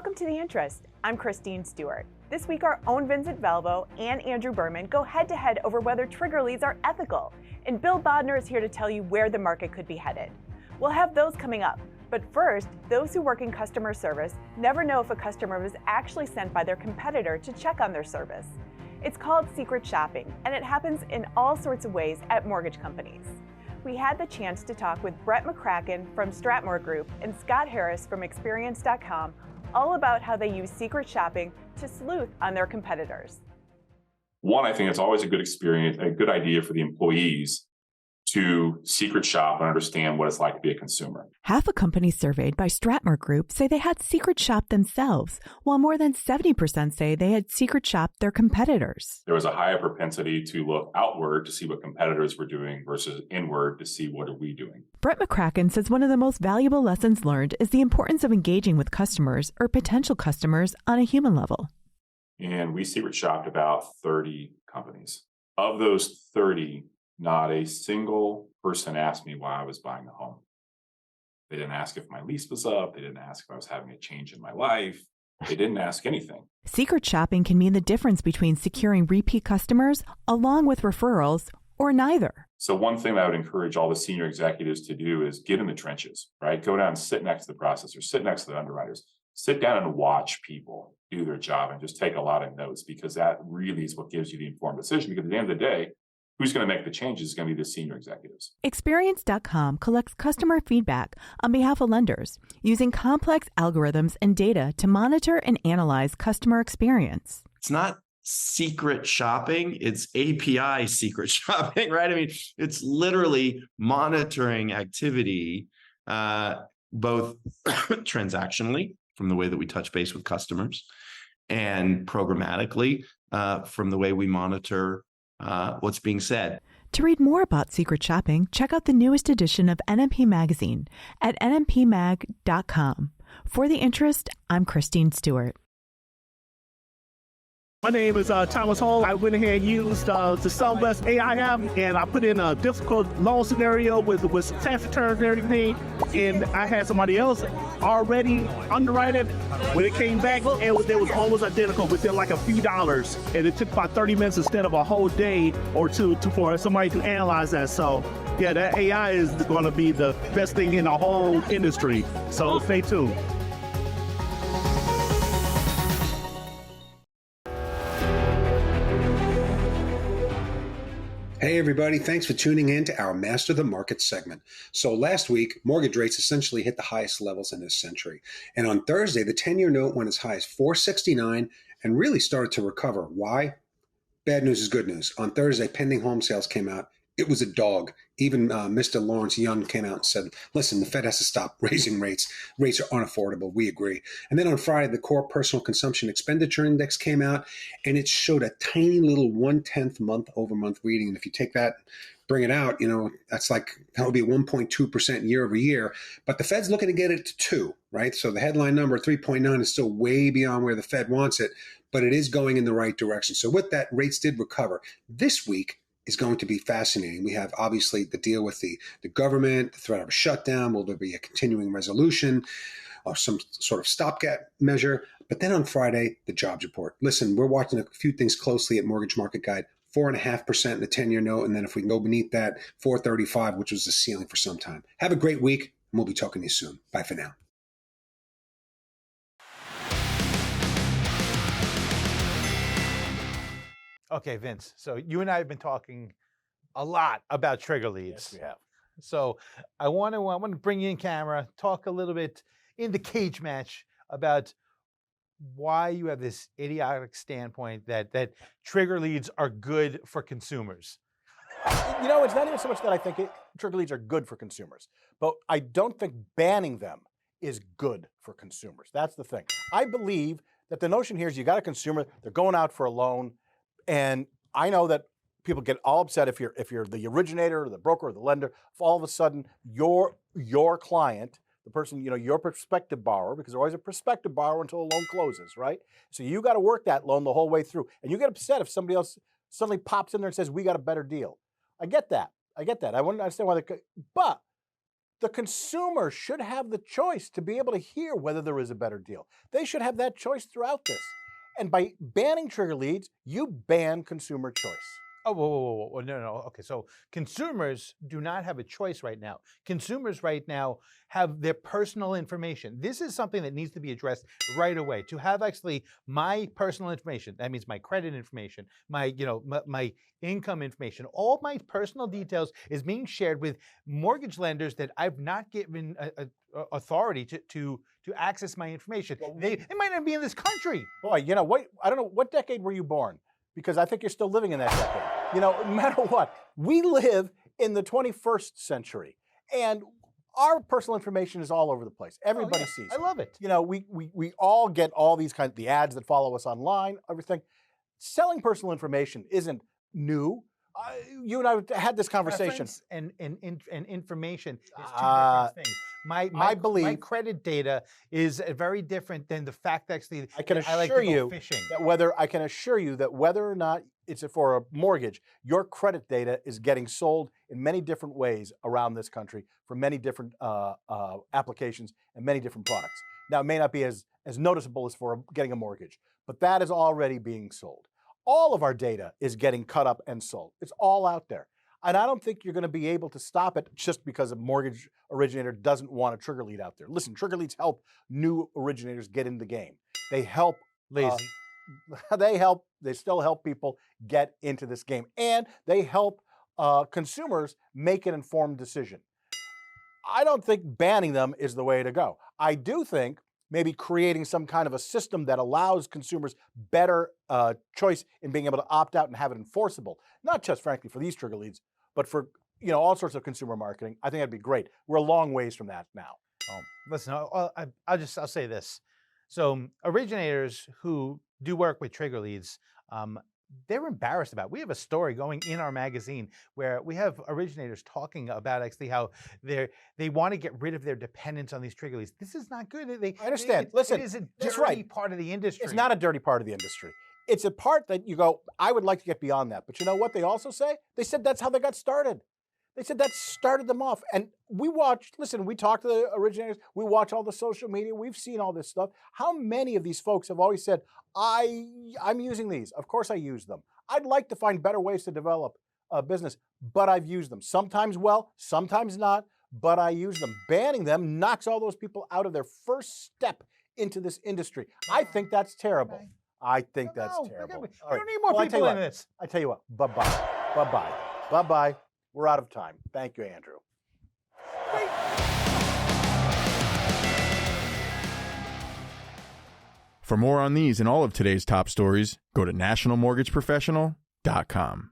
Welcome to The Interest. I'm Christine Stewart. This week, our own Vincent Valvo and Andrew Berman go head-to-head over whether trigger leads are ethical, and Bill Bodner is here to tell you where the market could be headed. We'll have those coming up, but first, those who work in customer service never know if a customer was actually sent by their competitor to check on their service. It's called secret shopping, and it happens in all sorts of ways at mortgage companies. We had the chance to talk with Brett McCracken from Stratmore Group and Scott Harris from Experience.com all about how they use secret shopping to sleuth on their competitors. One, I think it's always a good experience, a good idea for the employees to secret shop and understand what it's like to be a consumer. Half of companies surveyed by Stratmore Group say they had secret shopped themselves, while more than 70% say they had secret shopped their competitors. There was a higher propensity to look outward to see what competitors were doing versus inward to see what are we doing. Brett McCracken says one of the most valuable lessons learned is the importance of engaging with customers or potential customers on a human level. And we secret shopped about 30 companies. Of those 30, not a single person asked me why I was buying a home. They didn't ask if my lease was up. They didn't ask if I was having a change in my life. They didn't ask anything. Secret shopping can mean the difference between securing repeat customers along with referrals or neither. So one thing that I would encourage all the senior executives to do is get in the trenches, right? Go down and sit next to the processors, sit next to the underwriters, sit down and watch people do their job and just take a lot of notes, because that really is what gives you the informed decision. Because at the end of the day, who's going to make the changes is going to be the senior executives. Experience.com collects customer feedback on behalf of lenders using complex algorithms and data to monitor and analyze customer experience. It's not secret shopping, it's API secret shopping, right? I mean, it's literally monitoring activity, both transactionally from the way that we touch base with customers and programmatically from the way we monitor what's being said. To read more about secret shopping, check out the newest edition of NMP Magazine at nmpmag.com. For The Interest, I'm Christine Stewart. My name is Thomas Hall. I went ahead and used the Southwest AI app, and I put in a difficult loan scenario with some tax returns and everything, and I had somebody else already underwrite it. When it came back, it was almost identical within like a few dollars, and it took about 30 minutes instead of a whole day or two for somebody to analyze that. So yeah, that AI is going to be the best thing in the whole industry. So stay tuned. Hey everybody, thanks for tuning in to our Master the Market segment. So last week, mortgage rates essentially hit the highest levels in this century. And on Thursday, the 10-year note went as high as 4.69 and really started to recover. Why? Bad news is good news. On Thursday, pending home sales came out. It was a dog. Even Mr. Lawrence Young came out and said, listen, the Fed has to stop raising rates. Rates are unaffordable. We agree. And then on Friday, the core personal consumption expenditure index came out, and it showed a tiny little 1/10 month-over-month reading. And if you take that, bring it out, that would be 1.2% year over year. But the Fed's looking to get it to 2, right? So the headline number 3.9 is still way beyond where the Fed wants it, but it is going in the right direction. So with that, rates did recover. This week is going to be fascinating. We have obviously the deal with the government, the threat of a shutdown. Will there be a continuing resolution or some sort of stopgap measure? But then on Friday, the jobs report. Listen, we're watching a few things closely at Mortgage Market Guide. 4.5% in the 10-year note. And then if we can go beneath that, 4.35, which was the ceiling for some time. Have a great week, and we'll be talking to you soon. Bye for now. Okay, Vince, so you and I have been talking a lot about trigger leads. Yes, we have. So I want to bring you in camera, talk a little bit in the cage match about why you have this idiotic standpoint that trigger leads are good for consumers. You know, it's not even so much that I think trigger leads are good for consumers, but I don't think banning them is good for consumers. That's the thing. I believe that the notion here is you got a consumer, they're going out for a loan, and I know that people get all upset if you're the originator or the broker or the lender, if all of a sudden your client, the person, your prospective borrower, because they're always a prospective borrower until a loan closes, right? So you got to work that loan the whole way through. And you get upset if somebody else suddenly pops in there and says, we got a better deal. I get that. I want to understand why but The consumer should have the choice to be able to hear whether there is a better deal. They should have that choice throughout this. And by banning trigger leads, you ban consumer choice. Oh, whoa, no. Okay, so consumers do not have a choice right now. Consumers right now have their personal information. This is something that needs to be addressed right away. To have actually my personal information, that means my credit information, my income information, all my personal details is being shared with mortgage lenders that I've not given authority to access my information. They might not be in this country. Boy, you know what? I don't know, what decade were you born? Because I think you're still living in that decade. You know, no matter what, we live in the 21st century, and our personal information is all over the place. Everybody sees it. I love it. You know, we all get all these kinds of the ads that follow us online, everything. Selling personal information isn't new. You and I had this conversation. Preference and information is two different things. I believe my credit data is very different than the fact that actually I can assure you that whether or not it's for a mortgage, your credit data is getting sold in many different ways around this country for many different applications and many different products. Now, it may not be as noticeable as for getting a mortgage, but that is already being sold. All of our data is getting cut up and sold. It's all out there. And I don't think you're going to be able to stop it just because a mortgage originator doesn't want a trigger lead out there. Listen, trigger leads help new originators get in the game. They help lazy. They still help people get into this game. And they help consumers make an informed decision. I don't think banning them is the way to go. I do think maybe creating some kind of a system that allows consumers better choice in being able to opt out and have it enforceable, not just frankly for these trigger leads, but for all sorts of consumer marketing. I think that'd be great. We're a long ways from that now. Listen, I'll say this. So originators who do work with trigger leads, they're embarrassed about it. We have a story going in our magazine where we have originators talking about actually how they want to get rid of their dependence on these trigger leads. This is not good. I understand. Listen, it is a that's dirty right. part of the industry. It's not a dirty part of the industry. It's a part that you go, I would like to get beyond that. But you know what they also say? They said that's how they got started. They said that started them off. And we talk to the originators, we watch all the social media, we've seen all this stuff. How many of these folks have always said, I'm using these. Of course I use them. I'd like to find better ways to develop a business, but I've used them. Sometimes well, sometimes not, but I use them. Banning them knocks all those people out of their first step into this industry. I think that's terrible. Okay. I think that's terrible. We don't need more people in this. I tell you what, bye-bye. Bye-bye. Bye-bye. We're out of time. Thank you, Andrew. For more on these and all of today's top stories, go to nationalmortgageprofessional.com.